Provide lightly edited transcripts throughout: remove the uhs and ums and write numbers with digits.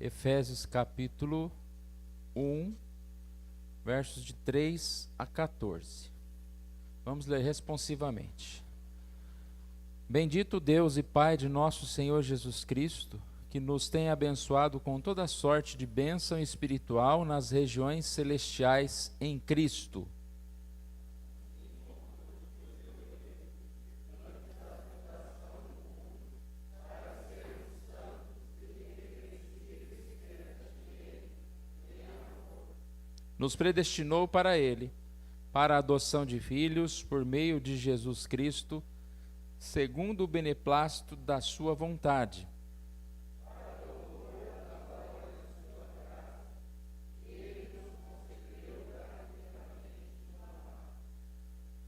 Efésios capítulo 1, versos de 3 a 14. Vamos ler responsivamente. Bendito Deus e Pai de nosso Senhor Jesus Cristo, que nos tem abençoado com toda sorte de bênção espiritual nas regiões celestiais em Cristo. Nos predestinou para Ele, para a adoção de filhos por meio de Jesus Cristo, segundo o beneplácito da sua vontade.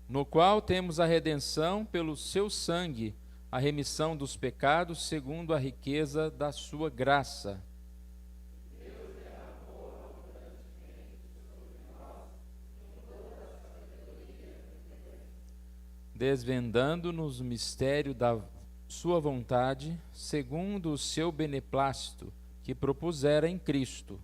No qual temos a redenção pelo seu sangue, a remissão dos pecados, segundo a riqueza da sua graça. Desvendando-nos o mistério da sua vontade, segundo o seu beneplácito, que propusera em Cristo.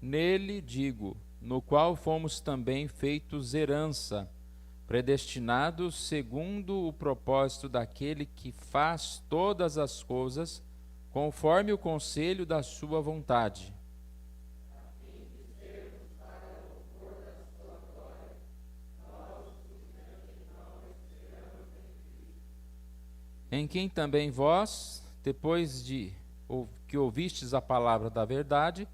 Nele, digo, no qual fomos também feitos herança, predestinados segundo o propósito daquele que faz todas as coisas, conforme o conselho da sua vontade. Em quem também vós, depois de que ouvistes a palavra da verdade,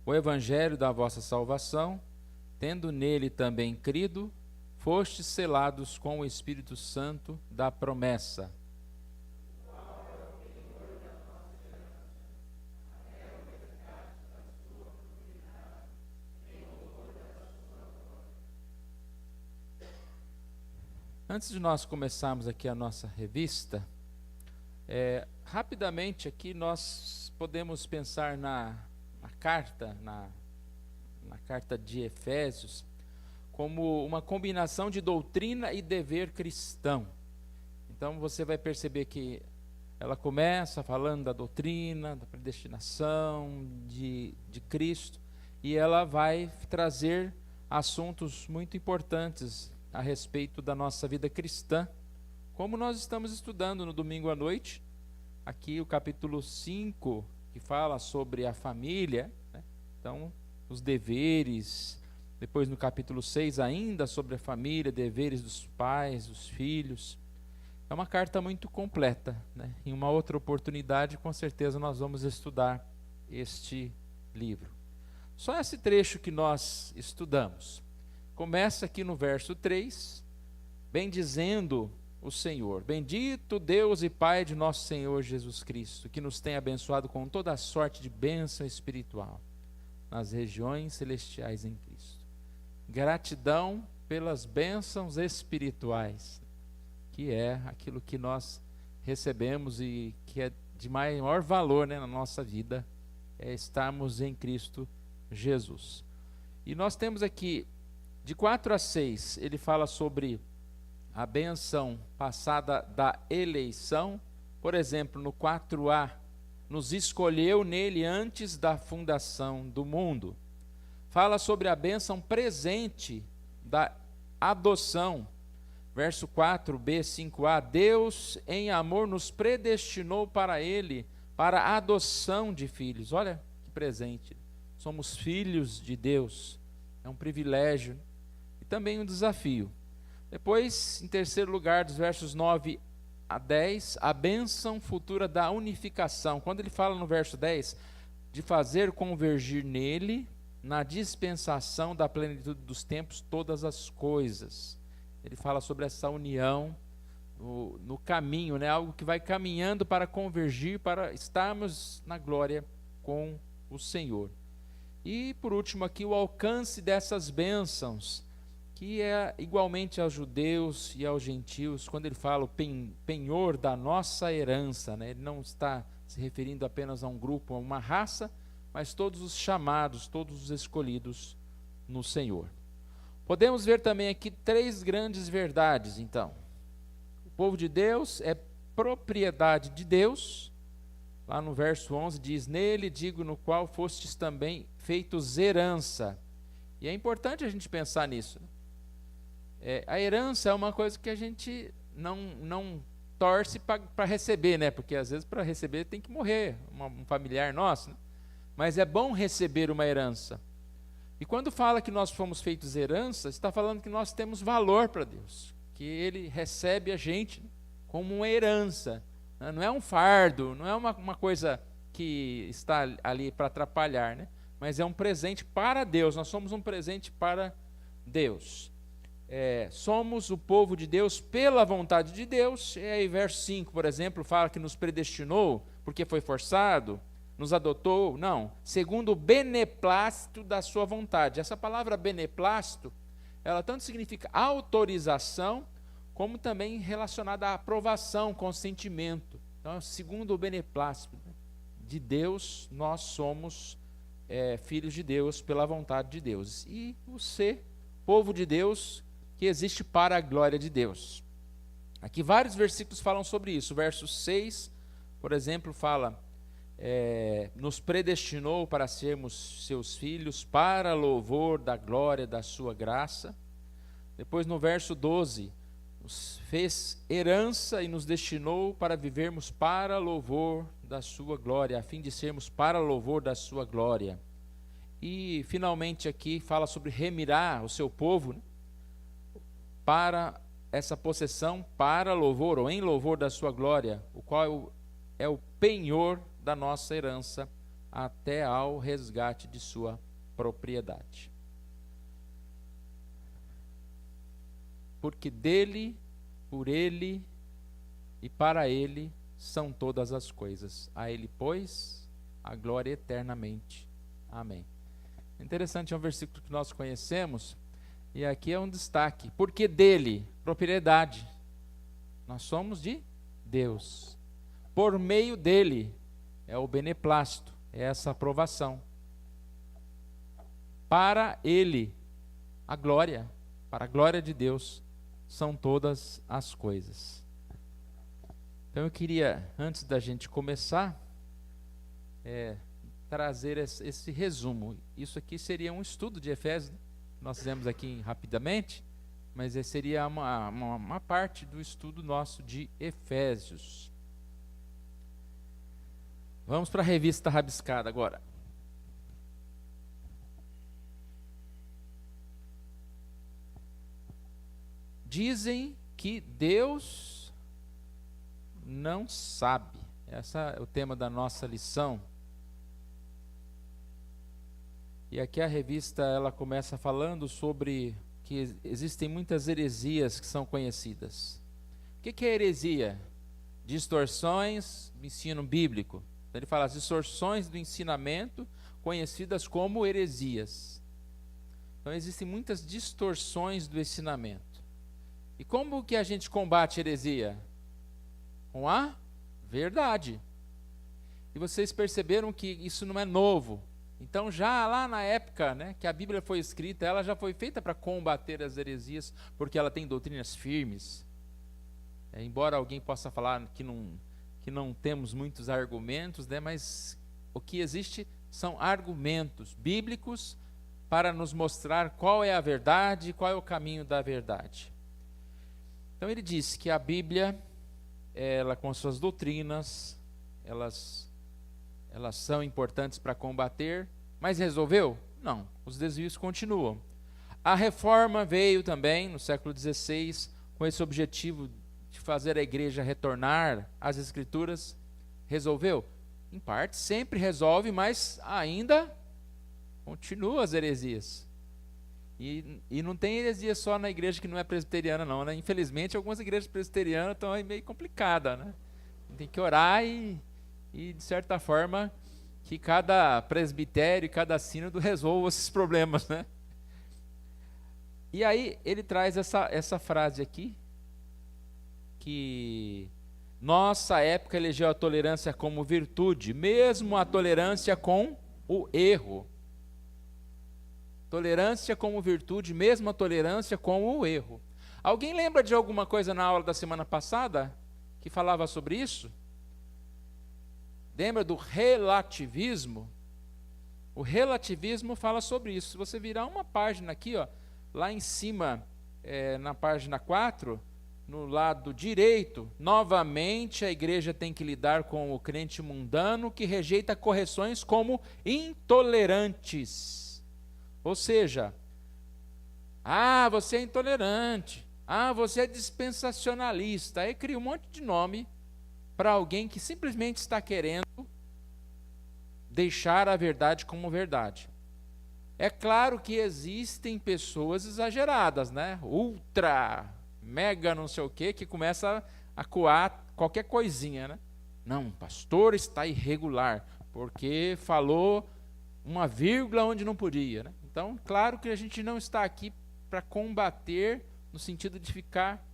o evangelho da vossa salvação, tendo nele também crido, fostes selados com o Espírito Santo da promessa. Antes de nós começarmos aqui a nossa revista, rapidamente aqui nós podemos pensar na carta de Efésios, como uma combinação de doutrina e dever cristão. Então você vai perceber que ela começa falando da doutrina, da predestinação de Cristo, e ela vai trazer assuntos muito importantes a respeito da nossa vida cristã, como nós estamos estudando no domingo à noite, aqui o capítulo 5, que fala sobre a família, né? Então, os deveres. Depois no capítulo 6 ainda sobre a família, deveres dos pais, dos filhos. É uma carta muito completa, né? Em uma outra oportunidade, com certeza, nós vamos estudar este livro. Só esse trecho que nós estudamos. Começa aqui no verso 3, bendizendo o Senhor. Bendito Deus e Pai de nosso Senhor Jesus Cristo, que nos tem abençoado com toda a sorte de bênção espiritual nas regiões celestiais em Cristo. Gratidão pelas bênçãos espirituais, que é aquilo que nós recebemos e que é de maior valor, né, na nossa vida, é estarmos em Cristo Jesus. E nós temos aqui, de 4 a 6, ele fala sobre a bênção passada da eleição. Por exemplo, no 4a, nos escolheu nele antes da fundação do mundo. Fala sobre a bênção presente da adoção. Verso 4b, 5a, Deus em amor nos predestinou para Ele, para a adoção de filhos. Olha que presente. Somos filhos de Deus. É um privilégio e também um desafio. Depois, em terceiro lugar, dos versos 9 a 10, a bênção futura da unificação. Quando ele fala no verso 10, de fazer convergir nele, na dispensação da plenitude dos tempos, todas as coisas. Ele fala sobre essa união no caminho, né? Algo que vai caminhando para convergir, para estarmos na glória com o Senhor. E por último aqui o alcance dessas bênçãos, que é igualmente aos judeus e aos gentios, quando ele fala o penhor da nossa herança, né? Ele não está se referindo apenas a um grupo, a uma raça, mas todos os chamados, todos os escolhidos no Senhor. Podemos ver também aqui 3 grandes verdades, então. O povo de Deus é propriedade de Deus. Lá no verso 11 diz: nele digo, no qual fostes também feitos herança. E é importante a gente pensar nisso. A herança é uma coisa que a gente não torce para receber, né? Porque às vezes para receber tem que morrer um familiar nosso, né? Mas é bom receber uma herança. E quando fala que nós fomos feitos herança, está falando que nós temos valor para Deus, que Ele recebe a gente como uma herança, né? Não é um fardo, não é uma coisa que está ali para atrapalhar, né? Mas é um presente para Deus, nós somos um presente para Deus. Somos o povo de Deus pela vontade de Deus. E aí verso 5, por exemplo, fala que nos predestinou, porque foi forçado, nos adotou, não, segundo o beneplácito da sua vontade. Essa palavra beneplácito, ela tanto significa autorização, como também relacionada à aprovação, consentimento. Então, segundo o beneplácito de Deus, nós somos filhos de Deus pela vontade de Deus. E o ser, povo de Deus, que existe para a glória de Deus. Aqui vários versículos falam sobre isso. O verso 6, por exemplo, fala: nos predestinou para sermos seus filhos, para louvor da glória da sua graça. Depois no verso 12, nos fez herança e nos destinou para vivermos para louvor da sua glória, a fim de sermos para louvor da sua glória. E finalmente aqui fala sobre remirar o seu povo, né, para essa possessão, para louvor ou em louvor da sua glória, o qual é o penhor da nossa herança até ao resgate de sua propriedade. Porque dele, por ele e para ele são todas as coisas. A ele, pois, a glória eternamente. Amém. Interessante, é um versículo que nós conhecemos, e aqui é um destaque. Porque dele, propriedade. Nós somos de Deus. Por meio dele, é o beneplácito, é essa aprovação. Para ele, a glória, para a glória de Deus, são todas as coisas. Então eu queria, antes da gente começar, trazer esse resumo. Isso aqui seria um estudo de Efésios, né? Nós fizemos aqui rapidamente, mas seria uma parte do estudo nosso de Efésios. Vamos para a revista rabiscada agora. Dizem que Deus não sabe. Esse é o tema da nossa lição. E aqui a revista ela começa falando sobre que existem muitas heresias que são conhecidas. O que é heresia? Distorções do ensino bíblico. Então ele fala as distorções do ensinamento conhecidas como heresias. Então existem muitas distorções do ensinamento. E como que a gente combate heresia? Com a verdade. E vocês perceberam que isso não é novo. Então já lá na época, né, que a Bíblia foi escrita, ela já foi feita para combater as heresias, porque ela tem doutrinas firmes. Embora alguém possa falar que não temos muitos argumentos, né, mas o que existe são argumentos bíblicos para nos mostrar qual é a verdade e qual é o caminho da verdade. Então ele disse que a Bíblia, ela com suas doutrinas, elas são importantes para combater, mas resolveu? Não, os desvios continuam. A reforma veio também no século XVI com esse objetivo de fazer a igreja retornar às Escrituras. Resolveu? Em parte, sempre resolve, mas ainda continua as heresias. E não tem heresia só na igreja que não é presbiteriana, não, né? Infelizmente, algumas igrejas presbiterianas estão aí meio complicadas, né? Tem que orar e de certa forma, que cada presbitério e cada sínodo resolva esses problemas, né? E aí ele traz essa frase aqui, que nossa época elegeu a tolerância como virtude, mesmo a tolerância com o erro. Tolerância como virtude, mesmo a tolerância com o erro. Alguém lembra de alguma coisa na aula da semana passada que falava sobre isso? Lembra do relativismo? O relativismo fala sobre isso. Se você virar uma página aqui, ó, lá em cima, na página 4, no lado direito, novamente a igreja tem que lidar com o crente mundano que rejeita correções como intolerantes. Ou seja, você é intolerante, você é dispensacionalista. Aí cria um monte de nome para alguém que simplesmente está querendo deixar a verdade como verdade. É claro que existem pessoas exageradas, né? Ultra, mega não sei o quê, que começa a coar qualquer coisinha, né? Não, o pastor está irregular, porque falou uma vírgula onde não podia, né? Então, claro que a gente não está aqui para combater no sentido de ficar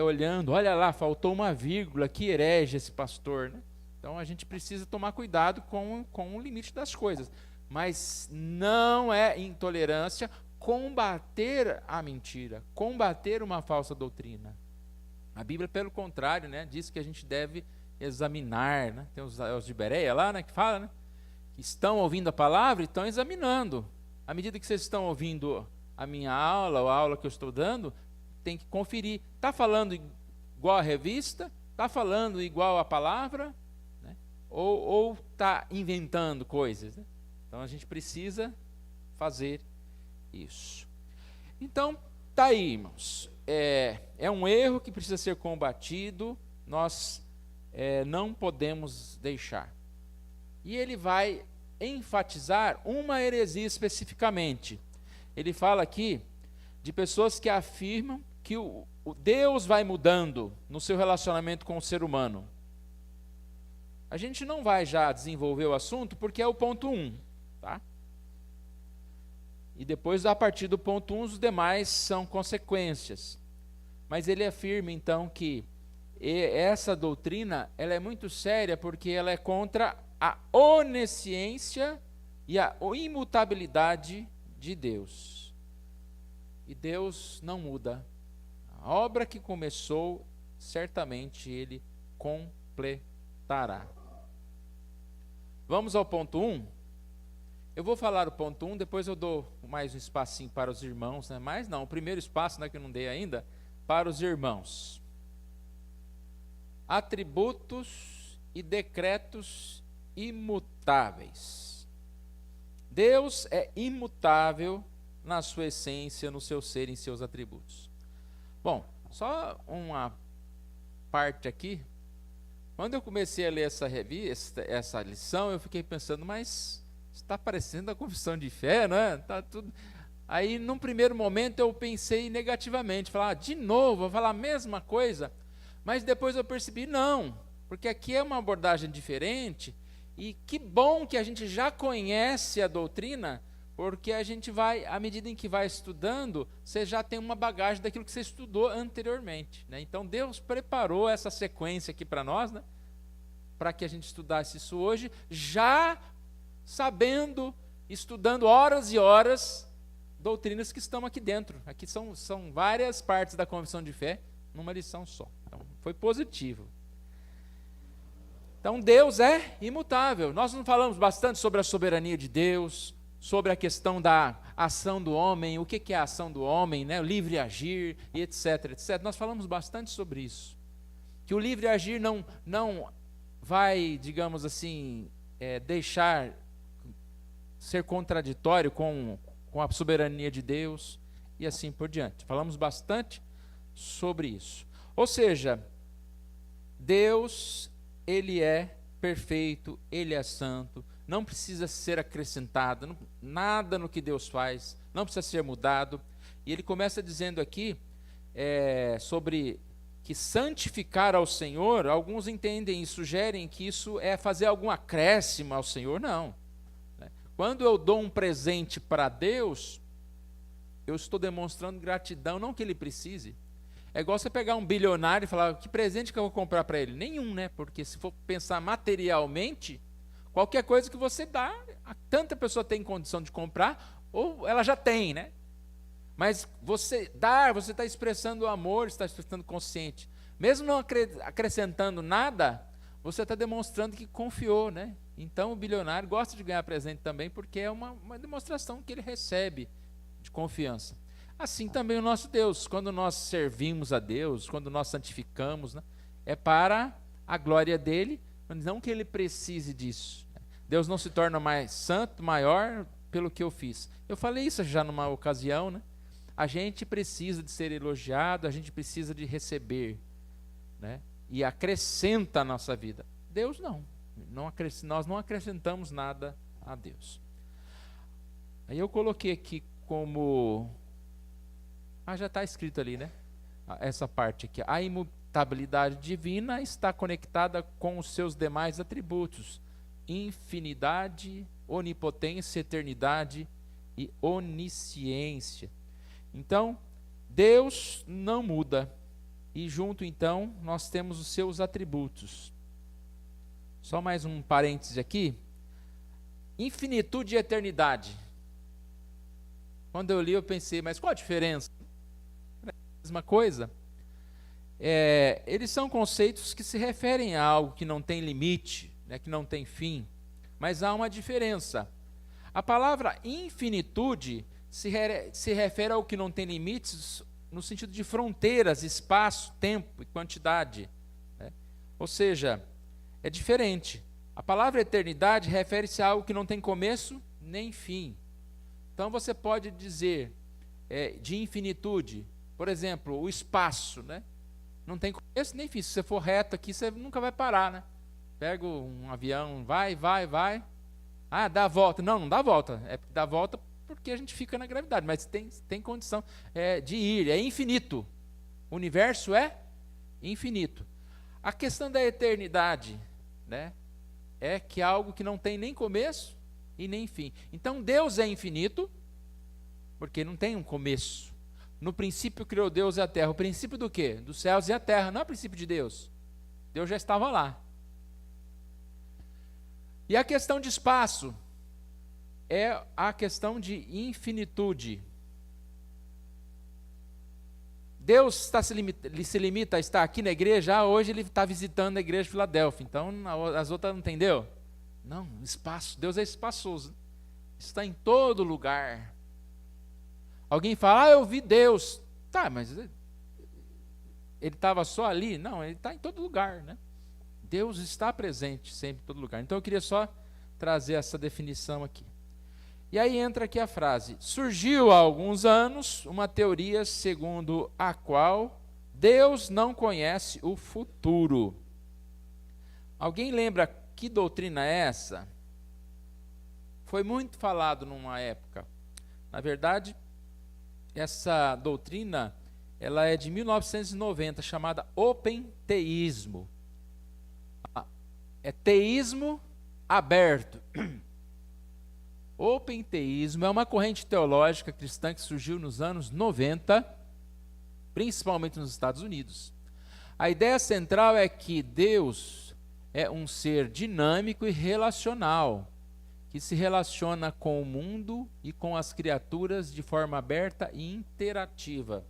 olhando, olha lá, faltou uma vírgula, que herege esse pastor, né? Então a gente precisa tomar cuidado com o limite das coisas. Mas não é intolerância combater a mentira, combater uma falsa doutrina. A Bíblia, pelo contrário, né, diz que a gente deve examinar, né? Tem os de Bereia lá, né, que fala, né, que estão ouvindo a palavra e estão examinando. À medida que vocês estão ouvindo a minha aula, ou a aula que eu estou dando, tem que conferir. Está falando igual a revista? Está falando igual a palavra? Né? Ou está inventando coisas? Né? Então a gente precisa fazer isso. Então, está aí, irmãos. É um erro que precisa ser combatido, nós não podemos deixar. E ele vai enfatizar uma heresia especificamente. Ele fala aqui de pessoas que afirmam que o Deus vai mudando no seu relacionamento com o ser humano. A gente não vai já desenvolver o assunto porque é o ponto 1, tá? E depois, a partir do ponto 1, os demais são consequências. Mas ele afirma, então, que essa doutrina ela é muito séria porque ela é contra a onisciência e a imutabilidade de Deus. E Deus não muda. A obra que começou, certamente Ele completará. Vamos ao ponto 1? Eu vou falar o ponto 1, depois eu dou mais um espacinho para os irmãos, né? Mas não, o primeiro espaço, né, que eu não dei ainda, para os irmãos. Atributos e decretos imutáveis. Deus é imutável na sua essência, no seu ser, em seus atributos. Bom, só uma parte aqui. Quando eu comecei a ler essa lição, eu fiquei pensando, mas está parecendo a confissão de fé, né? Tá tudo. Aí, num primeiro momento, eu pensei negativamente, falar, de novo, vou falar a mesma coisa. Mas depois eu percebi, não, porque aqui é uma abordagem diferente, e que bom que a gente já conhece a doutrina, porque a gente vai, à medida em que vai estudando, você já tem uma bagagem daquilo que você estudou anteriormente, né? Então Deus preparou essa sequência aqui para nós, né? Para que a gente estudasse isso hoje, já sabendo, estudando horas e horas, doutrinas que estão aqui dentro. Aqui são várias partes da confissão de fé, numa lição só. Então, foi positivo. Então, Deus é imutável. Nós não falamos bastante sobre a soberania de Deus, sobre a questão da ação do homem, o que é a ação do homem, né? O livre agir, e etc, etc. Nós falamos bastante sobre isso. Que o livre agir não vai, digamos assim, deixar ser contraditório com a soberania de Deus, e assim por diante. Falamos bastante sobre isso. Ou seja, Deus, Ele é perfeito, Ele é santo, não precisa ser acrescentado, nada no que Deus faz, não precisa ser mudado. E ele começa dizendo aqui sobre que santificar ao Senhor, alguns entendem e sugerem que isso é fazer algum acréscimo ao Senhor. Não. Quando eu dou um presente para Deus, eu estou demonstrando gratidão, não que ele precise. É igual você pegar um bilionário e falar, que presente que eu vou comprar para ele? Nenhum, né? Porque se for pensar materialmente, qualquer coisa que você dá, tanta pessoa tem condição de comprar, ou ela já tem, né? Mas você dar, você está expressando amor, está expressando consciente. Mesmo não acrescentando nada, você está demonstrando que confiou, né? Então o bilionário gosta de ganhar presente também, porque é uma demonstração que ele recebe de confiança. Assim também o nosso Deus, quando nós servimos a Deus, quando nós santificamos, né, é para a glória dele, mas não que ele precise disso. Deus não se torna mais santo, maior pelo que eu fiz. Eu falei isso já numa ocasião, né? A gente precisa de ser elogiado, a gente precisa de receber, né? E acrescenta a nossa vida. Deus não. Nós não acrescentamos nada a Deus. Aí eu coloquei aqui como... já está escrito ali, né? Essa parte aqui. A imutabilidade divina está conectada com os seus demais atributos. Infinidade, onipotência, eternidade e onisciência. Então, Deus não muda. E junto, então, nós temos os seus atributos. Só mais um parêntese aqui. Infinitude e eternidade. Quando eu li, eu pensei, mas qual a diferença? É a mesma coisa. Eles são conceitos que se referem a algo que não tem limite, né, que não tem fim. Mas há uma diferença. A palavra infinitude se refere ao que não tem limites no sentido de fronteiras, espaço, tempo e quantidade, né? Ou seja, é diferente. A palavra eternidade refere-se a algo que não tem começo nem fim. Então você pode dizer de infinitude, por exemplo, o espaço, né? Não tem começo nem fim. Se você for reto aqui, você nunca vai parar, né? Pega um avião, vai. Dá a volta. Não dá a volta. Dá a volta porque a gente fica na gravidade, mas tem condição de ir, é infinito. O universo é infinito. A questão da eternidade, né, é que é algo que não tem nem começo e nem fim. Então Deus é infinito, porque não tem um começo. No princípio criou Deus e a terra. O princípio do quê? Dos céus e a terra, não é o princípio de Deus. Deus já estava lá. E a questão de espaço é a questão de infinitude. Deus se limita a estar aqui na igreja, hoje ele está visitando a igreja de Filadélfia, então as outras não entendeu? Não, espaço, Deus é espaçoso, está em todo lugar. Alguém fala, eu vi Deus, tá, mas ele estava só ali? Não, ele está em todo lugar, né? Deus está presente sempre em todo lugar. Então eu queria só trazer essa definição aqui. E aí entra aqui a frase: surgiu há alguns anos uma teoria segundo a qual Deus não conhece o futuro. Alguém lembra que doutrina é essa? Foi muito falado numa época. Na verdade, essa doutrina ela é de 1990, chamada Open Teísmo. É teísmo aberto. Open Teísmo é uma corrente teológica cristã que surgiu nos anos 90, principalmente nos Estados Unidos. A ideia central é que Deus é um ser dinâmico e relacional, que se relaciona com o mundo e com as criaturas de forma aberta e interativa.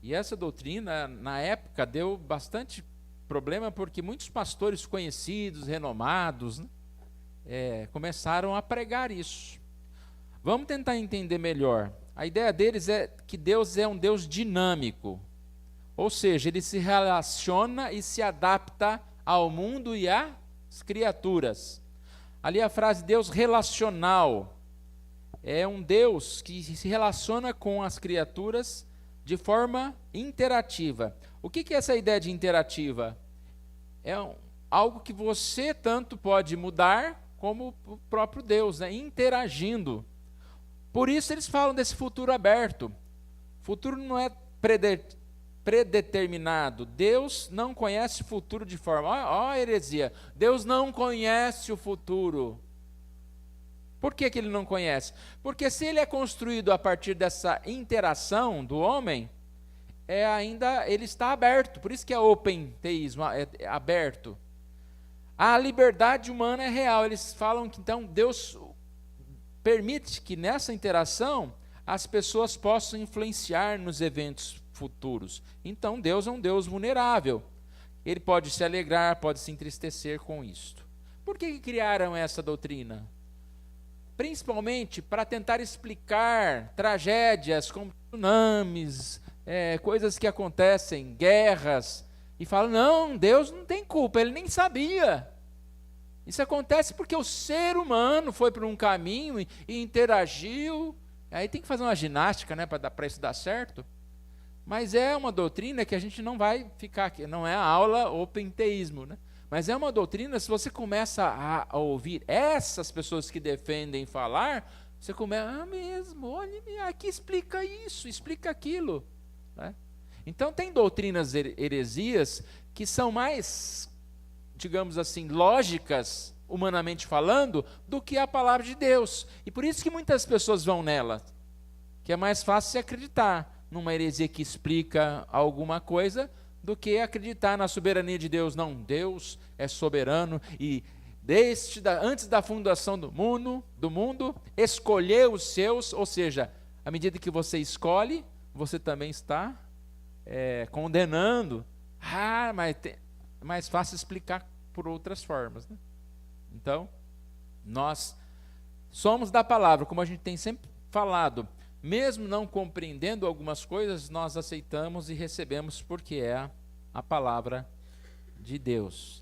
E essa doutrina, na época, deu bastante problema porque muitos pastores conhecidos, renomados, né, começaram a pregar isso. Vamos tentar entender melhor. A ideia deles é que Deus é um Deus dinâmico, ou seja, ele se relaciona e se adapta ao mundo e às criaturas. Ali a frase Deus relacional é um Deus que se relaciona com as criaturas de forma interativa. O que é essa ideia de interativa? É algo que você tanto pode mudar como o próprio Deus, né? Interagindo. Por isso eles falam desse futuro aberto. O futuro não é predeterminado. Deus não conhece o futuro de forma... Ó, heresia. Deus não conhece o futuro. Por que ele não conhece? Porque se ele é construído a partir dessa interação do homem, ainda ele está aberto. Por isso que é open teísmo, é aberto. A liberdade humana é real. Eles falam que então Deus permite que nessa interação as pessoas possam influenciar nos eventos futuros. Então Deus é um Deus vulnerável. Ele pode se alegrar, pode se entristecer com isto. Por que criaram essa doutrina? Principalmente para tentar explicar tragédias como tsunamis, coisas que acontecem, guerras, e falam, não, Deus não tem culpa, ele nem sabia. Isso acontece porque o ser humano foi por um caminho e interagiu. Aí tem que fazer uma ginástica, né, para isso dar certo. Mas é uma doutrina que a gente não vai ficar aqui, não é a aula open teísmo, né? Mas é uma doutrina, se você começa a ouvir essas pessoas que defendem falar, você começa, mesmo, olha, aqui explica isso, explica aquilo. Né? Então tem doutrinas heresias que são mais, digamos assim, lógicas, humanamente falando, do que a palavra de Deus. E por isso que muitas pessoas vão nela, que é mais fácil se acreditar numa heresia que explica alguma coisa, do que acreditar na soberania de Deus. Não, Deus é soberano e antes da fundação do mundo, escolheu os seus, ou seja, à medida que você escolhe, você também está condenando. Mas é mais fácil explicar por outras formas. Né? Então, nós somos da palavra, como a gente tem sempre falado, mesmo não compreendendo algumas coisas, nós aceitamos e recebemos porque é a palavra de Deus.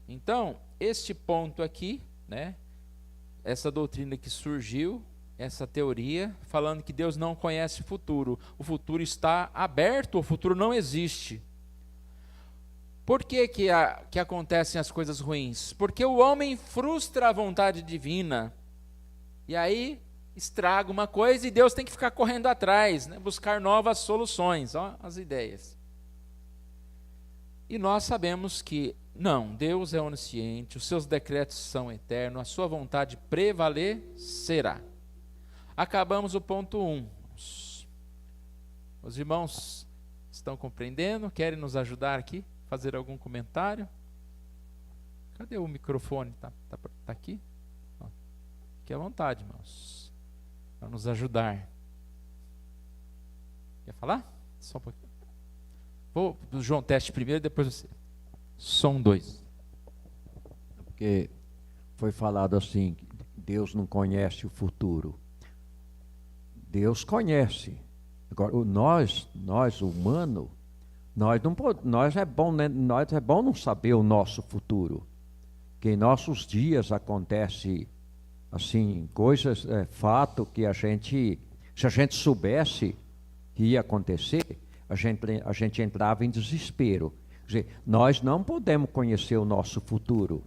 Então, este ponto aqui, né, essa doutrina que surgiu, essa teoria, falando que Deus não conhece o futuro está aberto, o futuro não existe. Por que acontecem as coisas ruins? Porque o homem frustra a vontade divina, e aí estraga uma coisa e Deus tem que ficar correndo atrás, né? Buscar novas soluções, as ideias. E nós sabemos que, não, Deus é onisciente, os seus decretos são eternos, a sua vontade prevalecerá. Acabamos o ponto 1. Os irmãos estão compreendendo? Querem nos ajudar aqui? Fazer algum comentário? Cadê o microfone? Tá aqui? Fique à vontade, irmãos, para nos ajudar. Quer falar? Só um pouquinho. Vou do João teste primeiro, depois você. Som 2. Porque foi falado assim, Deus não conhece o futuro. Deus conhece. Agora, nós humanos, nós é bom não saber o nosso futuro. Que em nossos dias acontece assim, coisas, fato que se a gente soubesse que ia acontecer, a gente entrava em desespero. Quer dizer, nós não podemos conhecer o nosso futuro,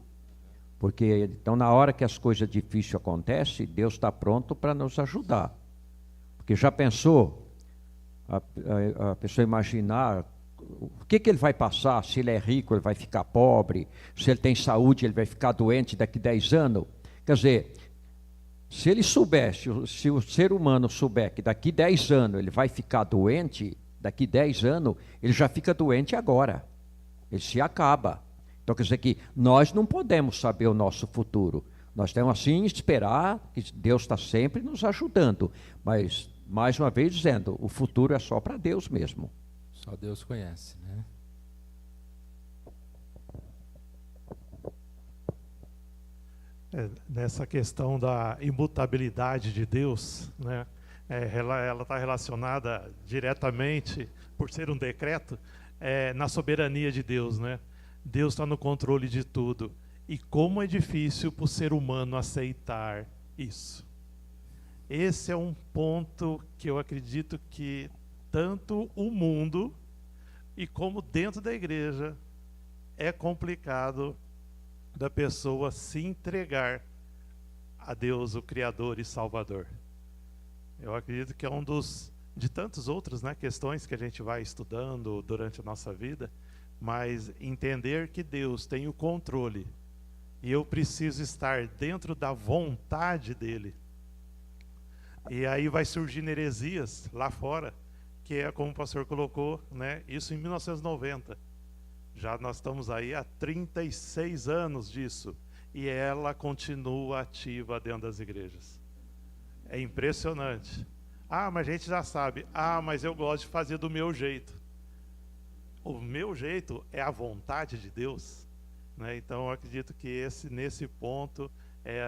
porque então na hora que as coisas difíceis acontecem, Deus está pronto para nos ajudar. Porque já pensou, a pessoa imaginar o que ele vai passar, se ele é rico, ele vai ficar pobre, se ele tem saúde, ele vai ficar doente daqui 10 anos. Quer dizer, se ele soubesse, se o ser humano souber que daqui 10 anos ele vai ficar doente, daqui 10 anos, ele já fica doente agora. Ele se acaba. Então quer dizer que nós não podemos saber o nosso futuro. Nós temos assim esperar que Deus está sempre nos ajudando. Mas, mais uma vez dizendo, o futuro é só para Deus mesmo. Só Deus conhece, né? Nessa questão da imutabilidade de Deus, né? Ela está relacionada diretamente, por ser um decreto, na soberania de Deus, né? Deus está no controle de tudo. E como é difícil para o ser humano aceitar isso. Esse é um ponto que eu acredito que tanto o mundo e como dentro da igreja é complicado da pessoa se entregar a Deus, o Criador e Salvador. Eu acredito que é um de tantas outras, né, questões que a gente vai estudando durante a nossa vida, mas entender que Deus tem o controle e eu preciso estar dentro da vontade dele E aí vai surgindo heresias lá fora, que é como o pastor colocou, né? Isso em 1990. Já nós estamos aí há 36 anos disso. E ela continua ativa dentro das igrejas. É impressionante. Ah, mas a gente já sabe. Ah, mas eu gosto de fazer do meu jeito. O meu jeito é a vontade de Deus, né? Então eu acredito que nesse ponto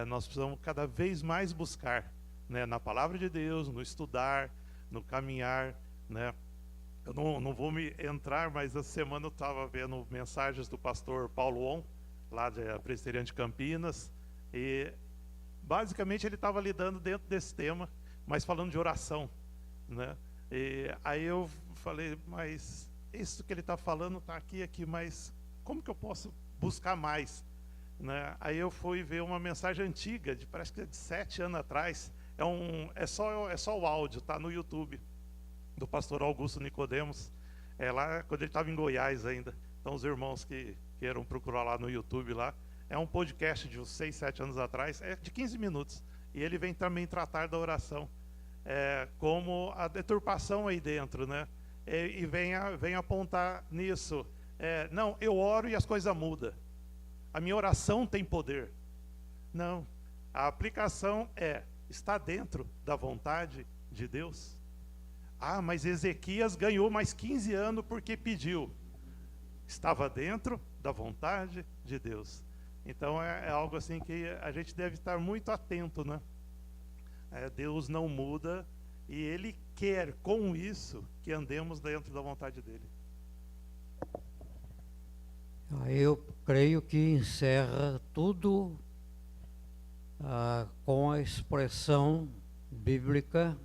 nós precisamos cada vez mais buscar, né, na palavra de Deus, no estudar, no caminhar, né? Eu não vou me entrar, mas essa semana eu estava vendo mensagens do pastor Paulo On, lá da Presbiteriana de Campinas, e basicamente ele estava lidando dentro desse tema, mas falando de oração, né? E aí eu falei, mas isso que ele está falando está aqui, mas como que eu posso buscar mais, né? Aí eu fui ver uma mensagem antiga, parece que é de 7 anos atrás, é só o áudio, está no YouTube, do pastor Augusto Nicodemos, lá quando ele estava em Goiás ainda. Então os irmãos que queiram procurar lá no YouTube, lá, é um podcast de uns 6, 7 anos atrás, é de 15 minutos, e ele vem também tratar da oração, como a deturpação aí dentro, né? E vem apontar nisso. Não, eu oro e as coisas mudam. A minha oração tem poder. Não, a aplicação está dentro da vontade de Deus. Ah, mas Ezequias ganhou mais 15 anos porque pediu. Estava dentro da vontade de Deus. Então é algo assim que a gente deve estar muito atento, né? Deus não muda e Ele quer com isso que andemos dentro da vontade dEle. Eu creio que encerra tudo com a expressão bíblica: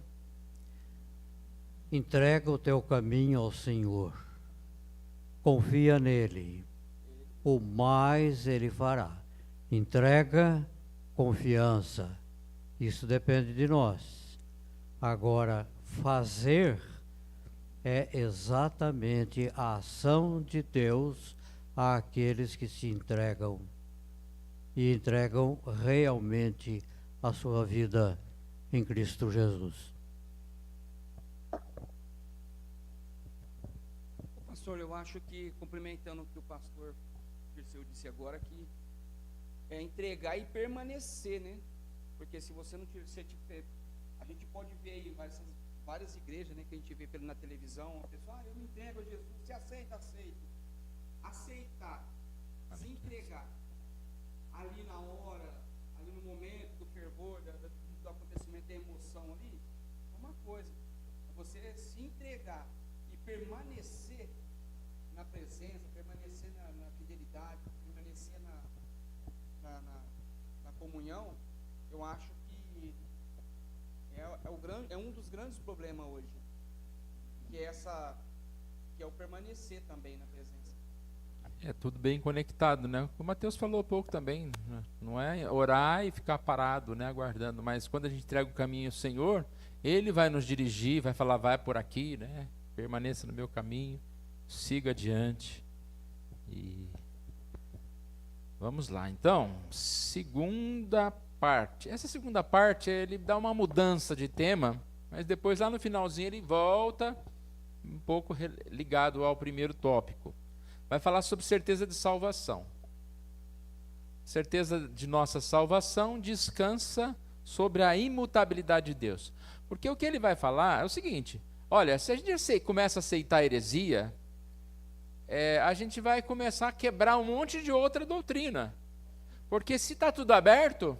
entrega o teu caminho ao Senhor, confia nele, o mais Ele fará. Entrega, confiança, isso depende de nós. Agora, fazer é exatamente a ação de Deus àqueles que se entregam e entregam realmente a sua vida em Cristo Jesus. Pastor, eu acho que, complementando o que o pastor Dirceu disse agora, que é entregar e permanecer, né? Porque se você não tiver, a gente pode ver aí várias igrejas, né, que a gente vê na televisão, a pessoa, eu me entrego a Jesus, se aceita, aceito. Aceitar, se entregar, ali na hora, ali no momento do fervor, do acontecimento, da emoção ali, é uma coisa. Você se entregar e permanecer na presença, permanecer na fidelidade, permanecer na comunhão, eu acho que é um dos grandes problemas hoje, que é o permanecer também na presença. É tudo bem conectado, né? O Mateus falou há pouco também, né? Não é orar e ficar parado, né, aguardando, mas quando a gente entrega o caminho ao Senhor, Ele vai nos dirigir, vai falar, vai por aqui, né? Permaneça no meu caminho, siga adiante. E vamos lá, então, segunda parte. Essa segunda parte, ele dá uma mudança de tema, mas depois lá no finalzinho ele volta um pouco ligado ao primeiro tópico. Vai falar sobre certeza de salvação. Certeza de nossa salvação descansa sobre a imutabilidade de Deus. Porque o que ele vai falar é o seguinte: olha, se a gente começa a aceitar a heresia, a gente vai começar a quebrar um monte de outra doutrina. Porque se está tudo aberto,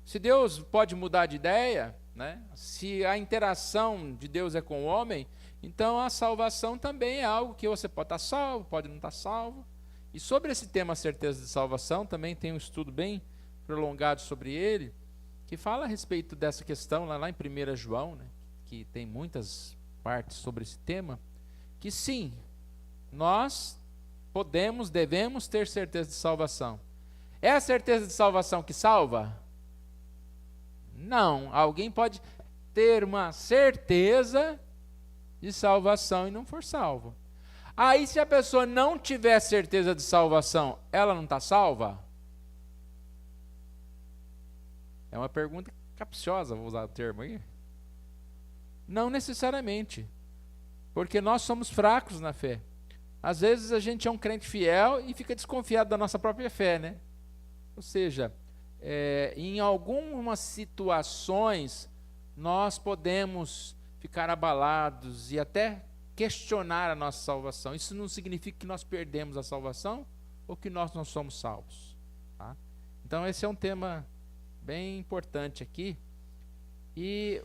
se Deus pode mudar de ideia, né? Se a interação de Deus é com o homem, então a salvação também é algo que você pode estar salvo, pode não estar salvo. E sobre esse tema certeza de salvação, também tem um estudo bem prolongado sobre ele, que fala a respeito dessa questão lá em 1 João, né, que tem muitas partes sobre esse tema, que sim, nós devemos ter certeza de salvação. É a certeza de salvação que salva? Não. Alguém pode ter uma certeza de salvação e não for salvo. Aí, se a pessoa não tiver certeza de salvação, ela não está salva? É uma pergunta capciosa, vou usar o termo aí. Não necessariamente, porque nós somos fracos na fé. Às vezes a gente é um crente fiel e fica desconfiado da nossa própria fé, né? Ou seja, em algumas situações nós podemos ficar abalados e até questionar a nossa salvação. Isso não significa que nós perdemos a salvação ou que nós não somos salvos, tá? Então esse é um tema bem importante aqui. E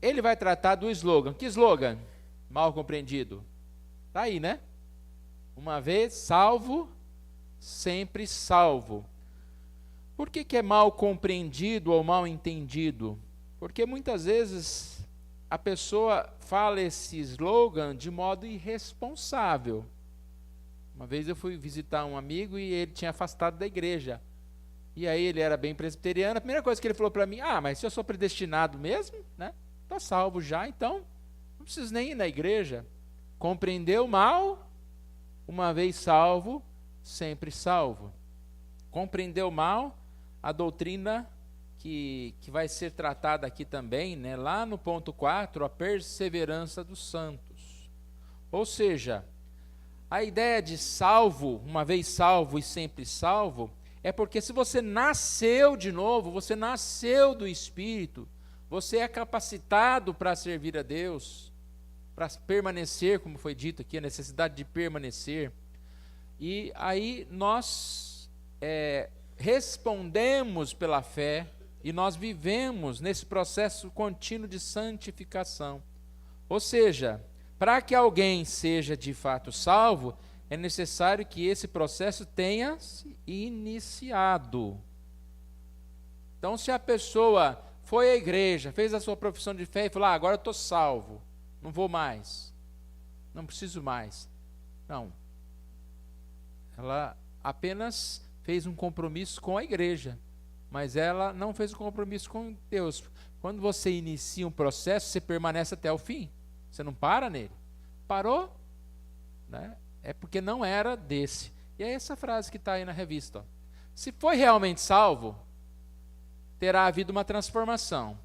ele vai tratar do slogan. Que slogan? Mal compreendido. Está aí, né? Uma vez salvo, sempre salvo. Por que é mal compreendido ou mal entendido? Porque muitas vezes a pessoa fala esse slogan de modo irresponsável. Uma vez eu fui visitar um amigo e ele tinha afastado da igreja. E aí ele era bem presbiteriano. A primeira coisa que ele falou para mim: mas se eu sou predestinado mesmo, né? Estou salvo já, então não preciso nem ir na igreja. Compreendeu mal? Uma vez salvo, sempre salvo. Compreendeu mal a doutrina que vai ser tratada aqui também, né? Lá no ponto 4, a perseverança dos santos. Ou seja, a ideia de salvo, uma vez salvo e sempre salvo, é porque se você nasceu de novo, você nasceu do Espírito, você é capacitado para servir a Deus, para permanecer, como foi dito aqui, a necessidade de permanecer. E aí nós respondemos pela fé e nós vivemos nesse processo contínuo de santificação. Ou seja, para que alguém seja de fato salvo, é necessário que esse processo tenha se iniciado. Então, se a pessoa foi à igreja, fez a sua profissão de fé e falou: agora eu estou salvo, não vou mais, não preciso mais. Não. Ela apenas fez um compromisso com a igreja, mas ela não fez um compromisso com Deus. Quando você inicia um processo, você permanece até o fim. Você não para nele. Parou, né? É porque não era desse. E é essa frase que está aí na revista. Ó. Se foi realmente salvo, terá havido uma transformação.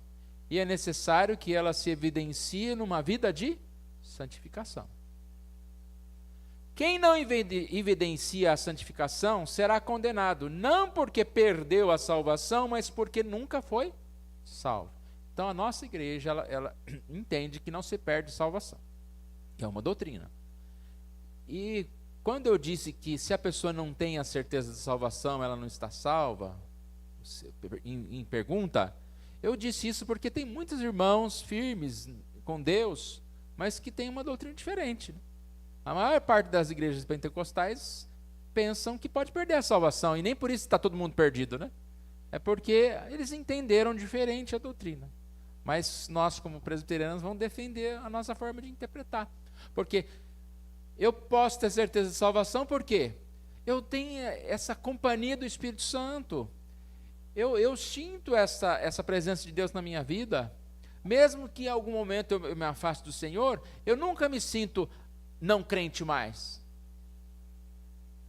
E é necessário que ela se evidencie numa vida de santificação. Quem não evidencia a santificação será condenado, não porque perdeu a salvação, mas porque nunca foi salvo. Então a nossa igreja ela entende que não se perde salvação, que é uma doutrina. E quando eu disse que se a pessoa não tem a certeza de salvação, ela não está salva, em pergunta, eu disse isso porque tem muitos irmãos firmes com Deus, mas que têm uma doutrina diferente. A maior parte das igrejas pentecostais pensam que pode perder a salvação, e nem por isso está todo mundo perdido, né? É porque eles entenderam diferente a doutrina. Mas nós, como presbiterianos, vamos defender a nossa forma de interpretar. Porque eu posso ter certeza de salvação, por quê? Eu tenho essa companhia do Espírito Santo. Eu sinto essa presença de Deus na minha vida. Mesmo que em algum momento eu me afaste do Senhor, eu nunca me sinto não crente mais.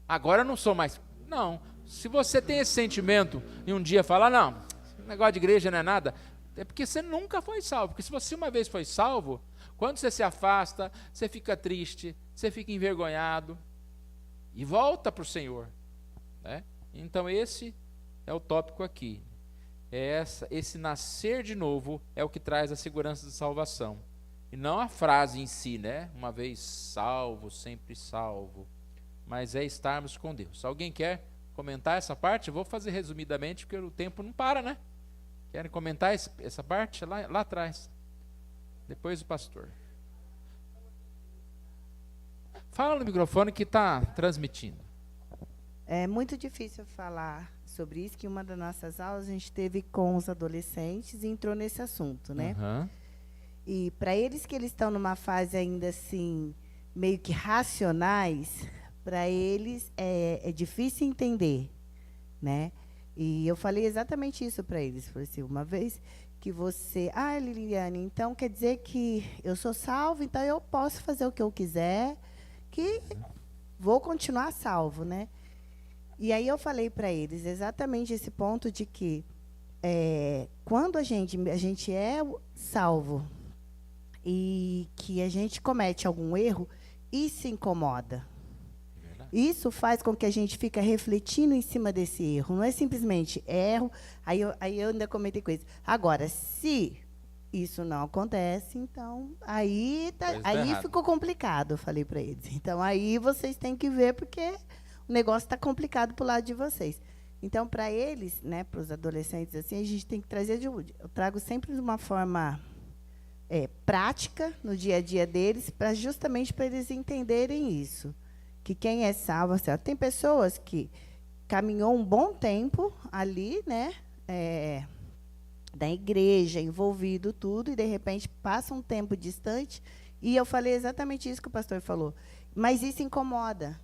Agora eu não sou mais. Não. Se você tem esse sentimento e um dia falar: não, negócio de igreja não é nada, é porque você nunca foi salvo. Porque se você uma vez foi salvo, quando você se afasta, você fica triste, você fica envergonhado e volta para o Senhor, né? Então esse é o tópico aqui. Esse nascer de novo é o que traz a segurança de salvação. E não a frase em si, né? Uma vez salvo, sempre salvo. Mas é estarmos com Deus. Alguém quer comentar essa parte? Eu vou fazer resumidamente, porque o tempo não para, né? Querem comentar essa parte? Lá atrás. Depois o pastor. Fala no microfone que está transmitindo. É muito difícil falar sobre isso, que uma das nossas aulas a gente teve com os adolescentes e entrou nesse assunto, né? Uhum. E para eles que eles estão numa fase ainda assim, meio que racionais, para eles é difícil entender, né? E eu falei exatamente isso para eles. Falei assim, uma vez que você... Liliane, então quer dizer que eu sou salvo, então eu posso fazer o que eu quiser, que vou continuar salvo, né? E aí eu falei para eles exatamente esse ponto de que quando a gente é salvo e que a gente comete algum erro e se incomoda. Isso faz com que a gente fique refletindo em cima desse erro. Não é simplesmente erro, aí eu ainda comentei com eles. Agora, se isso não acontece, então aí ficou complicado, eu falei para eles. Então aí vocês têm que ver, porque o negócio está complicado para o lado de vocês. Então, para eles, né, para os adolescentes, assim, a gente tem que trazer eu trago sempre de uma forma prática no dia a dia deles, justamente para eles entenderem isso, que quem é salvo é salvo. Tem pessoas que caminhou um bom tempo ali, né, da igreja, envolvido tudo, e de repente passa um tempo distante, e eu falei exatamente isso que o pastor falou, mas isso incomoda.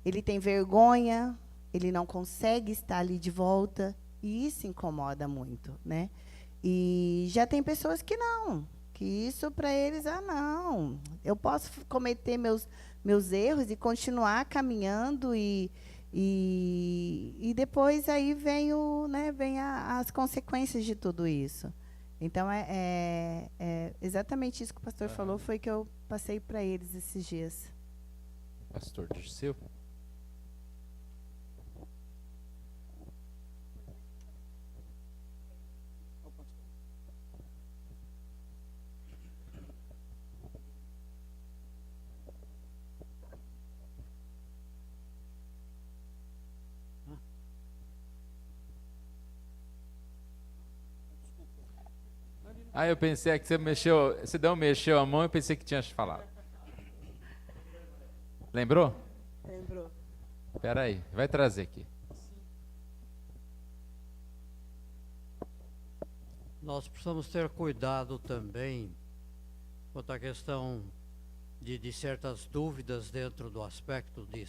Ele tem vergonha, ele não consegue estar ali de volta, e isso incomoda muito, né? E já tem pessoas que não, que isso para eles, não, eu posso cometer meus erros e continuar caminhando, e depois aí vem as consequências de tudo isso. Então, é exatamente isso que o pastor falou, foi que eu passei para eles esses dias. Pastor Dirceu. Eu pensei que você mexeu a mão, eu pensei que tinha falado. Lembrou? Lembrou. Espera aí, vai trazer aqui. Nós precisamos ter cuidado também quanto à questão de certas dúvidas dentro do aspecto de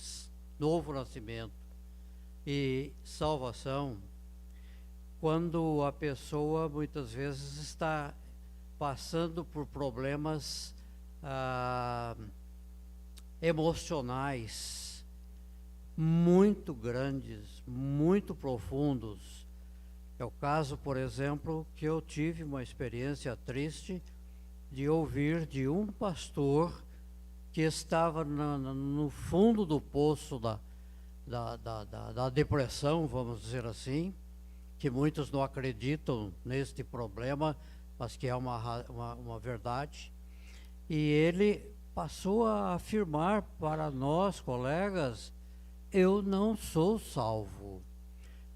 novo nascimento e salvação, quando a pessoa muitas vezes está passando por problemas emocionais muito grandes, muito profundos. É o caso, por exemplo, que eu tive uma experiência triste de ouvir de um pastor que estava no fundo do poço da depressão, vamos dizer assim, que muitos não acreditam neste problema, mas que é uma verdade. E ele passou a afirmar para nós, colegas, eu não sou salvo,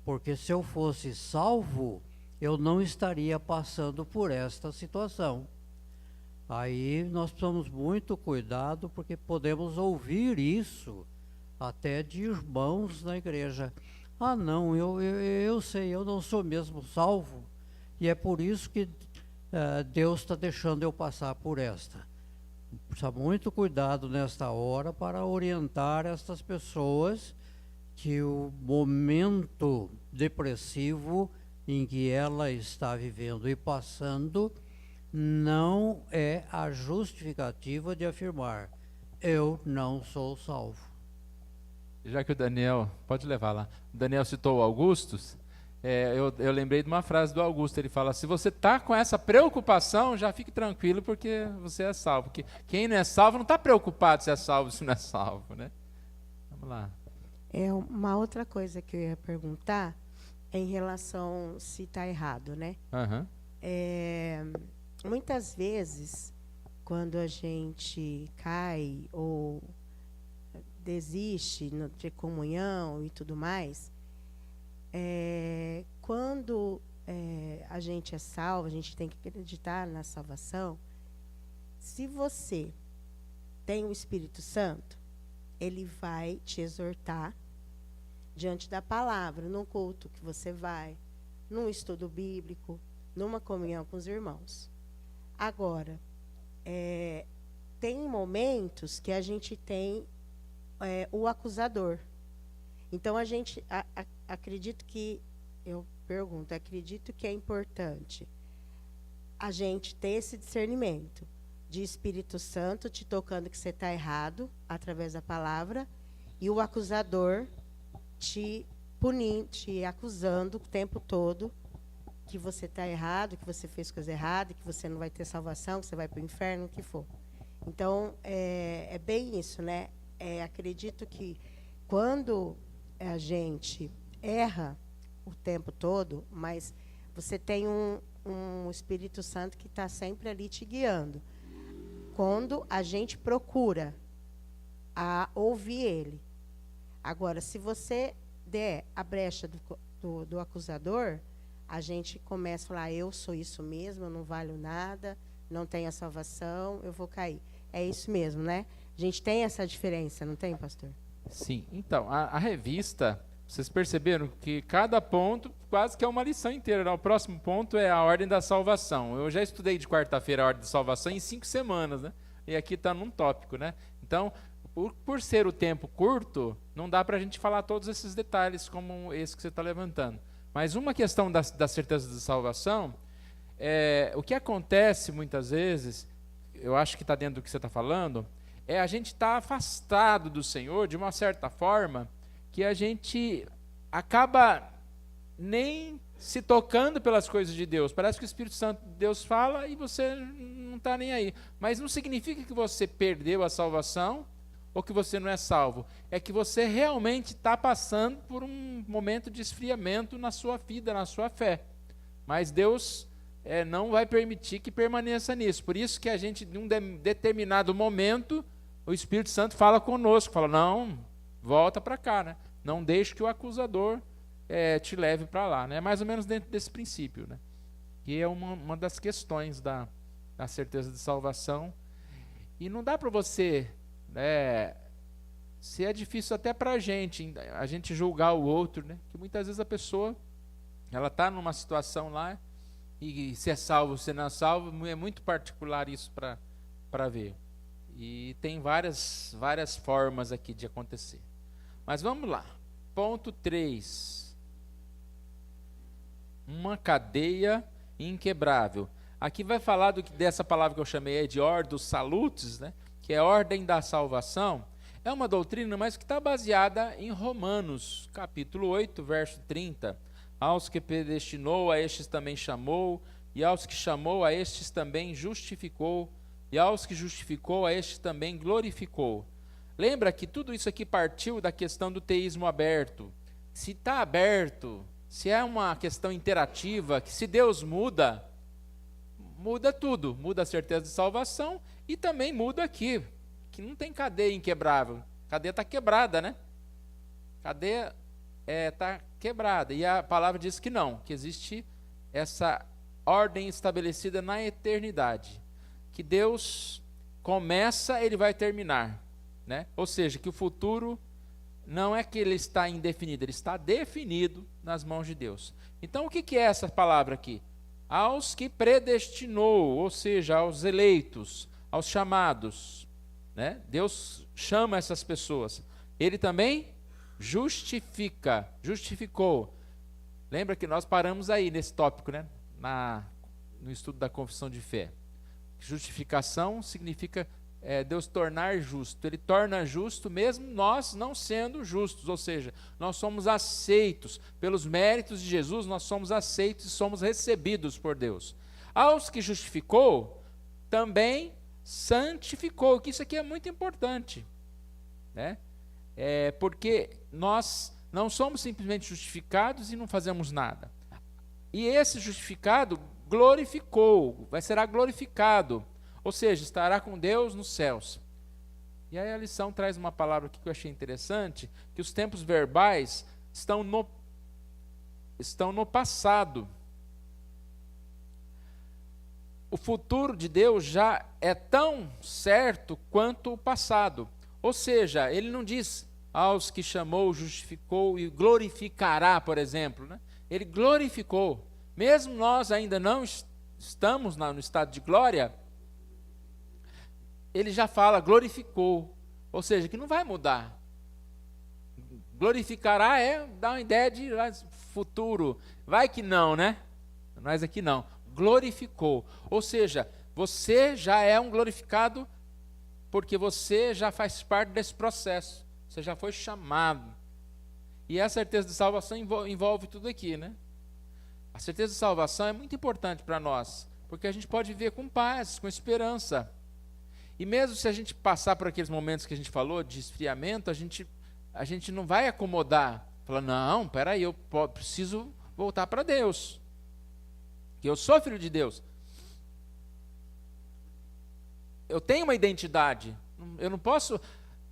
porque se eu fosse salvo, eu não estaria passando por esta situação. Aí nós precisamos muito cuidado, porque podemos ouvir isso até de irmãos na igreja. Não, eu sei, eu não sou mesmo salvo, e é por isso que Deus está deixando eu passar por esta. Precisa muito cuidado nesta hora para orientar estas pessoas que o momento depressivo em que ela está vivendo e passando não é a justificativa de afirmar, eu não sou salvo. Já que o Daniel, pode levar lá, o Daniel citou o Augustus, eu lembrei de uma frase do Augusto, ele fala, se você está com essa preocupação, já fique tranquilo, porque você é salvo, porque quem não é salvo não está preocupado se é salvo ou se não é salvo, né? Vamos lá. Uma outra coisa que eu ia perguntar é em relação se está errado, né? Uhum. Muitas vezes, quando a gente cai ou desiste de comunhão e tudo mais, quando a gente é salvo, a gente tem que acreditar na salvação. Se você tem o Espírito Santo, ele vai te exortar diante da palavra, num culto que você vai, num estudo bíblico, numa comunhão com os irmãos. Agora, tem momentos que a gente tem o acusador. Então, a gente acredito que é importante a gente ter esse discernimento de Espírito Santo te tocando que você está errado, através da palavra, e o acusador te punindo, te acusando o tempo todo que você está errado, que você fez coisa errada, que você não vai ter salvação, que você vai para o inferno, o que for. Então, é bem isso, né? Acredito que quando a gente erra o tempo todo, mas você tem um Espírito Santo que está sempre ali te guiando. Quando a gente procura a ouvir Ele. Agora, se você der a brecha do acusador, a gente começa a falar, eu sou isso mesmo, eu não valho nada, não tenho a salvação, eu vou cair. É isso mesmo, né? A gente tem essa diferença, não tem, pastor? Sim. Então, a revista, vocês perceberam que cada ponto quase que é uma lição inteira, né? O próximo ponto é a ordem da salvação. Eu já estudei de quarta-feira a ordem da salvação em 5 semanas, né? E aqui está num tópico, né? Então, por ser o tempo curto, não dá para a gente falar todos esses detalhes como esse que você está levantando. Mas uma questão da certeza da salvação, o que acontece muitas vezes, eu acho que está dentro do que você está falando, é a gente estar afastado do Senhor de uma certa forma que a gente acaba nem se tocando pelas coisas de Deus. Parece que o Espírito Santo de Deus fala e você não está nem aí. Mas não significa que você perdeu a salvação ou que você não é salvo. É que você realmente está passando por um momento de esfriamento na sua vida, na sua fé. Mas Deus não vai permitir que permaneça nisso. Por isso que a gente, em um determinado momento, o Espírito Santo fala conosco, fala, não, volta para cá, né? Não deixe que o acusador te leve para lá. Né? É mais ou menos dentro desse princípio. Né? E é uma das questões da certeza de salvação. E não dá para você... se é difícil até para a gente julgar o outro, né? Que muitas vezes a pessoa ela está numa situação lá e se é salvo, se não é salvo, é muito particular isso para ver. E tem várias formas aqui de acontecer. Mas vamos lá. Ponto 3. Uma cadeia inquebrável. Aqui vai falar dessa palavra que eu chamei de Ordo Salutis, né? Que é a ordem da salvação. É uma doutrina, mas que está baseada em Romanos, capítulo 8, verso 30. Aos que predestinou, a estes também chamou, e aos que chamou, a estes também justificou, e aos que justificou, a estes também glorificou. Lembra que tudo isso aqui partiu da questão do teísmo aberto. Se está aberto, se é uma questão interativa, que se Deus muda tudo. Muda a certeza de salvação e também muda aqui, que não tem cadeia inquebrável. Cadeia está quebrada, né? Cadeia está quebrada. E a palavra diz que não, que existe essa ordem estabelecida na eternidade. Que Deus começa, Ele vai terminar. Né? Ou seja, que o futuro não é que ele está indefinido, ele está definido nas mãos de Deus. Então, o que é essa palavra aqui? Aos que predestinou, ou seja, aos eleitos, aos chamados. Né? Deus chama essas pessoas. Ele também justificou. Lembra que nós paramos aí nesse tópico, né? No estudo da confissão de fé. Justificação significa Deus tornar justo. Ele torna justo mesmo nós não sendo justos, ou seja, nós somos aceitos pelos méritos de Jesus, nós somos aceitos e somos recebidos por Deus. Aos que justificou, também santificou, que isso aqui é muito importante, né? Porque nós não somos simplesmente justificados e não fazemos nada. E esse justificado glorificou, será glorificado, ou seja, estará com Deus nos céus. E aí a lição traz uma palavra aqui que eu achei interessante, que os tempos verbais estão no passado. O futuro de Deus já é tão certo quanto o passado. Ou seja, ele não diz aos que chamou, justificou e glorificará, por exemplo. Né? Ele glorificou. Mesmo nós ainda não estamos no estado de glória, ele já fala, glorificou. Ou seja, que não vai mudar. Glorificará dá uma ideia de futuro. Vai que não, né? Mas aqui não. Glorificou. Ou seja, você já é um glorificado porque você já faz parte desse processo. Você já foi chamado. E a certeza de salvação envolve tudo aqui, né? A certeza de salvação é muito importante para nós, porque a gente pode viver com paz, com esperança. E mesmo se a gente passar por aqueles momentos que a gente falou, de esfriamento, a gente não vai acomodar. Falar, não, peraí, eu preciso voltar para Deus. Que eu sou filho de Deus. Eu tenho uma identidade. Eu não posso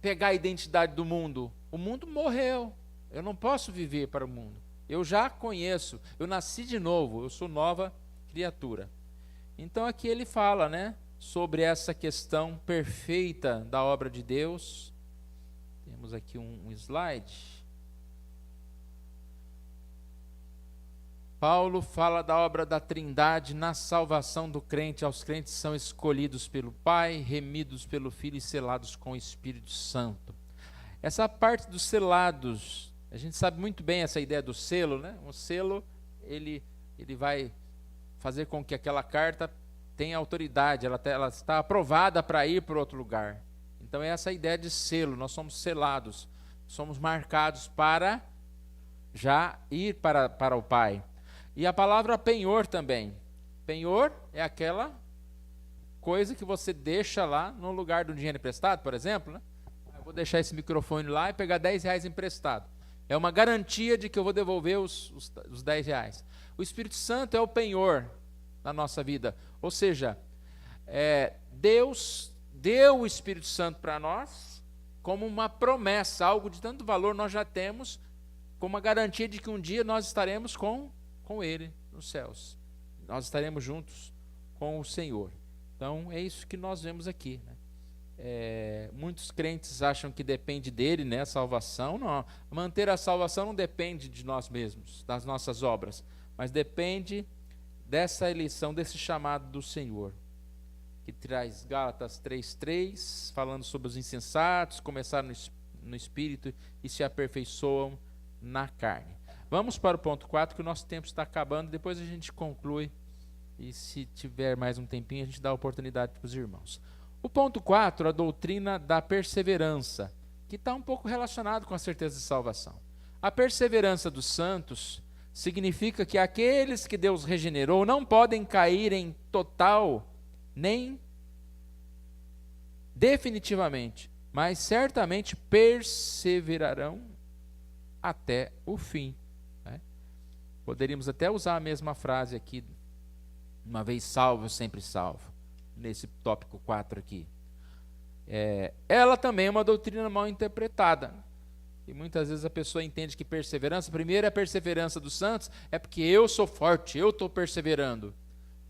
pegar a identidade do mundo. O mundo morreu. Eu não posso viver para o mundo. Eu já conheço. Eu nasci de novo. Eu sou nova criatura. Então aqui ele fala, né, sobre essa questão perfeita da obra de Deus. Temos aqui um slide. Paulo fala da obra da Trindade na salvação do crente. Aos crentes são escolhidos pelo Pai, remidos pelo Filho e selados com o Espírito Santo. Essa parte dos selados, a gente sabe muito bem essa ideia do selo, né? Um selo, ele vai fazer com que aquela carta tenha autoridade, ela está aprovada para ir para outro lugar. Então é essa ideia de selo, nós somos selados, somos marcados para já ir para o Pai. E a palavra penhor também. Penhor é aquela coisa que você deixa lá no lugar do dinheiro emprestado, por exemplo, né? Eu vou deixar esse microfone lá e pegar R$10 emprestado. É uma garantia de que eu vou devolver os R$10. O Espírito Santo é o penhor na nossa vida. Ou seja, Deus deu o Espírito Santo para nós como uma promessa, algo de tanto valor nós já temos, como uma garantia de que um dia nós estaremos com Ele nos céus. Nós estaremos juntos com o Senhor. Então, é isso que nós vemos aqui, né? Muitos crentes acham que depende dele, né, a salvação. Não, manter a salvação não depende de nós mesmos, das nossas obras, mas depende dessa eleição, desse chamado do Senhor, que traz Gálatas 3:3, falando sobre os insensatos, começaram no espírito e se aperfeiçoam na carne. Vamos para o ponto 4, que o nosso tempo está acabando, depois a gente conclui, e se tiver mais um tempinho, a gente dá a oportunidade para os irmãos. O ponto 4, a doutrina da perseverança, que está um pouco relacionado com a certeza de salvação. A perseverança dos santos significa que aqueles que Deus regenerou não podem cair em total, nem definitivamente, mas certamente perseverarão até o fim. Poderíamos até usar a mesma frase aqui, uma vez salvo, sempre salvo, nesse tópico 4 aqui. Ela também é uma doutrina mal interpretada. E muitas vezes a pessoa entende que perseverança, primeiro a perseverança dos santos, é porque eu sou forte, eu estou perseverando.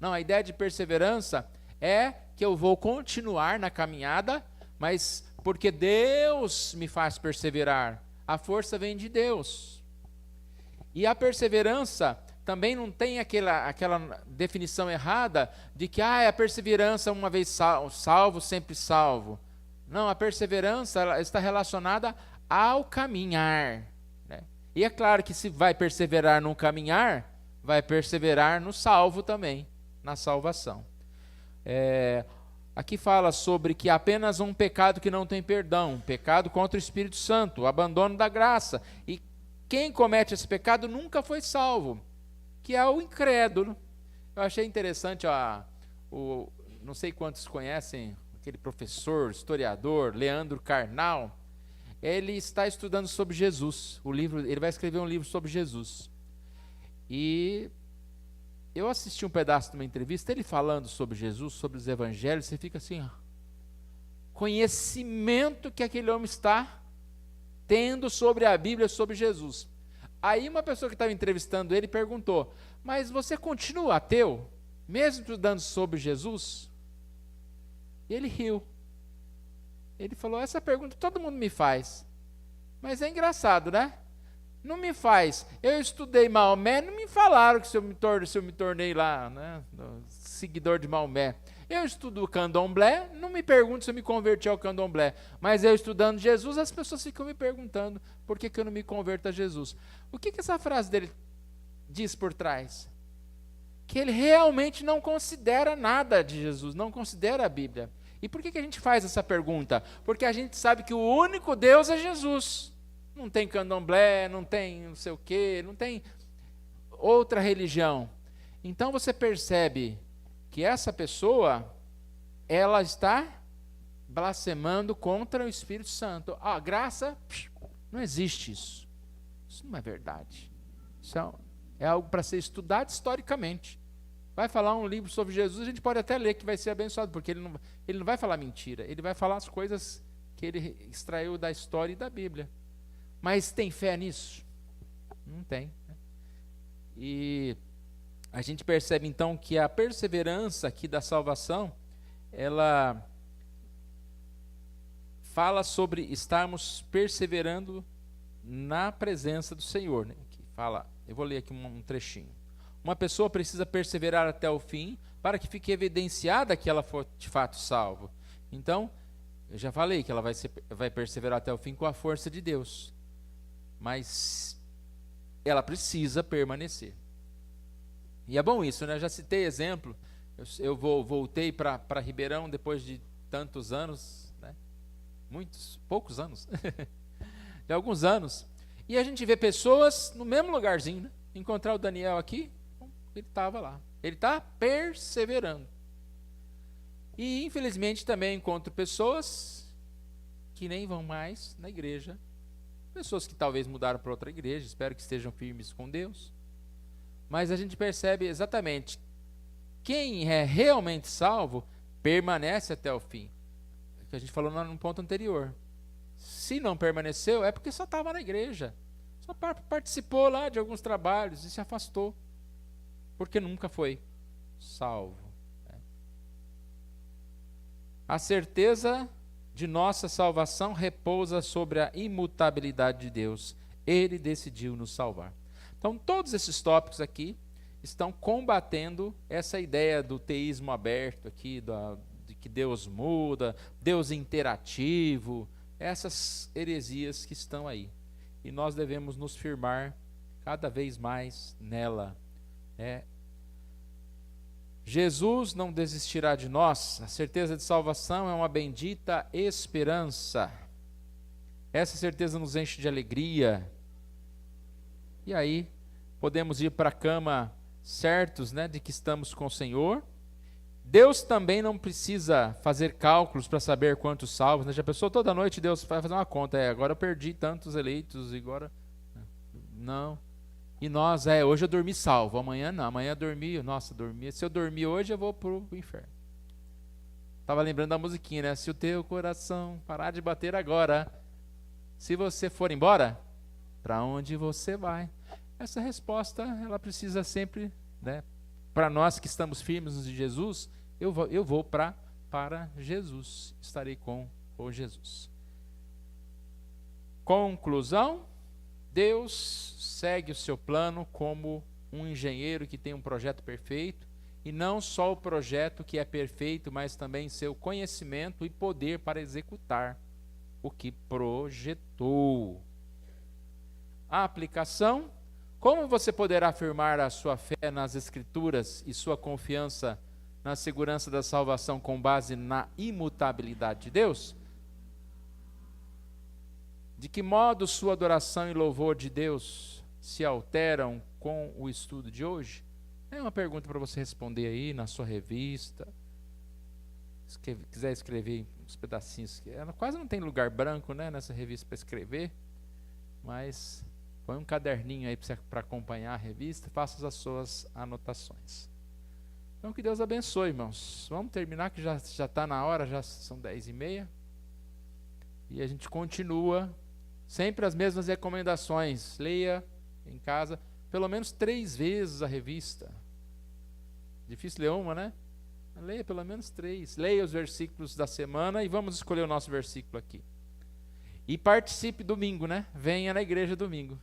Não, a ideia de perseverança é que eu vou continuar na caminhada, mas porque Deus me faz perseverar. A força vem de Deus. E a perseverança também não tem aquela definição errada de que a perseverança uma vez salvo, sempre salvo. Não, a perseverança ela está relacionada ao caminhar, né? E é claro que se vai perseverar no caminhar, vai perseverar no salvo também, na salvação. Aqui fala sobre que apenas um pecado que não tem perdão, pecado contra o Espírito Santo, o abandono da graça. E quem comete esse pecado nunca foi salvo, que é o incrédulo. Eu achei interessante, não sei quantos conhecem aquele professor, historiador, Leandro Carnal. Ele está estudando sobre Jesus, ele vai escrever um livro sobre Jesus. E eu assisti um pedaço de uma entrevista, ele falando sobre Jesus, sobre os evangelhos, você fica assim, conhecimento que aquele homem está tendo sobre a Bíblia, sobre Jesus. Aí uma pessoa que estava entrevistando ele perguntou, mas você continua ateu, mesmo estudando sobre Jesus? E ele riu. Ele falou, essa pergunta todo mundo me faz, mas é engraçado, né? Não me faz. Eu estudei Maomé, não me falaram que se eu me tornei lá, né, seguidor de Maomé. Eu estudo o candomblé, não me perguntam se eu me converti ao candomblé. Mas eu estudando Jesus, as pessoas ficam me perguntando por que eu não me converto a Jesus. O que essa frase dele diz por trás? Que ele realmente não considera nada de Jesus, não considera a Bíblia. E por que a gente faz essa pergunta? Porque a gente sabe que o único Deus é Jesus. Não tem candomblé, não tem não sei o quê, não tem outra religião. Então você percebe que essa pessoa, ela está blasfemando contra o Espírito Santo. A graça, não existe isso. Isso não é verdade. Isso é algo para ser estudado historicamente. Vai falar um livro sobre Jesus, a gente pode até ler que vai ser abençoado, porque ele não vai falar mentira, ele vai falar as coisas que ele extraiu da história e da Bíblia. Mas tem fé nisso? Não tem. E a gente percebe então que a perseverança aqui da salvação, ela fala sobre estarmos perseverando na presença do Senhor, né? Que fala, eu vou ler aqui um trechinho. Uma pessoa precisa perseverar até o fim para que fique evidenciada que ela for de fato salva. Então, eu já falei que ela vai perseverar até o fim com a força de Deus. Mas ela precisa permanecer. E é bom isso, né? Eu já citei exemplo. Eu voltei para Ribeirão depois de tantos anos, né? Poucos anos, de alguns anos. E a gente vê pessoas no mesmo lugarzinho, né? Encontrar o Daniel aqui, ele estava lá. Ele está perseverando. E infelizmente também encontro pessoas que nem vão mais na igreja. Pessoas que talvez mudaram para outra igreja, espero que estejam firmes com Deus. Mas a gente percebe exatamente quem é realmente salvo permanece até o fim. É o que a gente falou no ponto anterior. Se não permaneceu, é porque só estava na igreja. Só participou lá de alguns trabalhos e se afastou. Porque nunca foi salvo. A certeza de nossa salvação repousa sobre a imutabilidade de Deus. Ele decidiu nos salvar. Então, todos esses tópicos aqui estão combatendo essa ideia do teísmo aberto aqui, de que Deus muda, Deus interativo, essas heresias que estão aí. E nós devemos nos firmar cada vez mais nela. Jesus não desistirá de nós. A certeza de salvação é uma bendita esperança. Essa certeza nos enche de alegria. E aí, podemos ir para a cama certos, né, de que estamos com o Senhor. Deus também não precisa fazer cálculos para saber quantos salvos, né? Já pensou, toda noite Deus vai fazer uma conta, agora eu perdi tantos eleitos, agora... Não. E nós, hoje eu dormi salvo, amanhã não, amanhã eu dormi, se eu dormir hoje eu vou para o inferno. Estava lembrando da musiquinha, né? Se o teu coração parar de bater agora, se você for embora, para onde você vai? Essa resposta, ela precisa sempre, né? Para nós que estamos firmes em Jesus, eu vou para Jesus, estarei com Jesus. Conclusão, Deus segue o seu plano como um engenheiro que tem um projeto perfeito, e não só o projeto que é perfeito, mas também seu conhecimento e poder para executar o que projetou. A aplicação: como você poderá afirmar a sua fé nas Escrituras e sua confiança na segurança da salvação com base na imutabilidade de Deus? De que modo sua adoração e louvor de Deus se alteram com o estudo de hoje? É uma pergunta para você responder aí na sua revista. Se quiser escrever uns pedacinhos. Ela quase não tem lugar branco, né, nessa revista para escrever, mas põe um caderninho aí para acompanhar a revista, faça as suas anotações. Então que Deus abençoe, irmãos. Vamos terminar que já está na hora, já são 10h30. E a gente continua sempre as mesmas recomendações. Leia em casa pelo menos 3 vezes a revista. Difícil ler uma, né? Leia pelo menos 3. Leia os versículos da semana e vamos escolher o nosso versículo aqui. E participe domingo, né? Venha na igreja domingo.